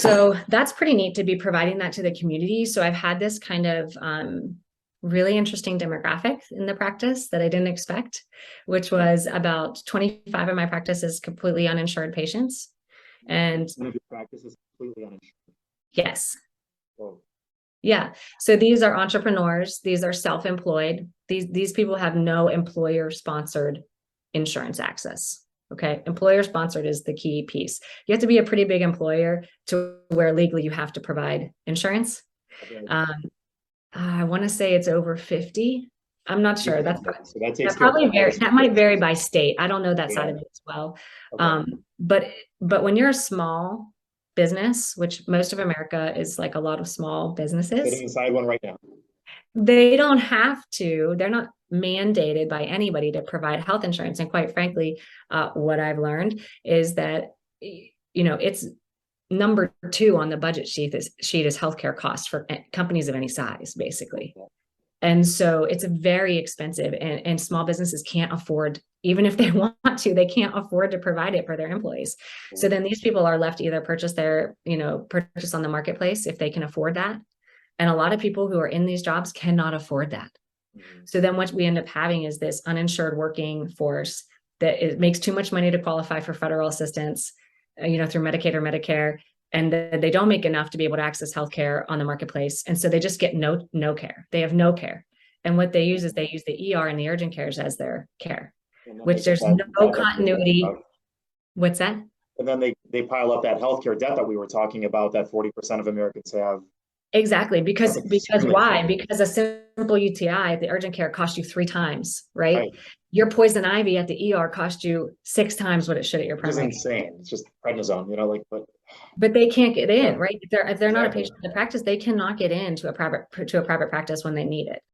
So that's pretty neat to be providing that to the community. So I've had this kind of really interesting demographic in the practice that I didn't expect, which was about 25 of my practice is completely uninsured patients. And One of your practices completely uninsured. yes, Oh, yeah. So these are entrepreneurs, these are self-employed. These people have no employer sponsored insurance access. Okay. Employer sponsored is the key piece. You have to be a pretty big employer to where legally you have to provide insurance. okay. Um, I want to say it's over 50. I'm not sure. So that takes That care of probably all the vary. That small might vary businesses. by state. I don't know that side Yeah. of it as well. Okay. But when you're a small business, which most of America is like a lot of small Sitting businesses, inside one right now. they don't have to, they're not mandated by anybody to provide health insurance. And quite frankly, what I've learned is that, it's number two on the budget sheet is healthcare costs for companies of any size, basically. And so it's very expensive, and small businesses can't afford, even if they want to, they can't afford to provide it for their employees. So then these people are left to either purchase on the marketplace if they can afford that. And a lot of people who are in these jobs cannot afford that. Mhm. So then what we end up having is this uninsured working force that it makes too much money to qualify for federal assistance, through Medicaid or Medicare, and they don't make enough to be able to access healthcare on the marketplace. And so they just get no care. They have no care. And what they use is they use the ER and the urgent cares as their care, And then they which get there's that no debt that we were talking continuity. about. What's that? And then they pile up that healthcare debt that we were talking about that 40% of Americans have. Exactly. That's Because extremely why? expensive. Because a simple UTI at the urgent care costs you 3 times, right? Right. Your poison ivy at the ER cost you 6 times what it should at your Which is primary care. insane. It's just prednisone, But they can't get yeah, in, right? If they're not a exactly. patient in the practice, they cannot get into a private practice when they need it.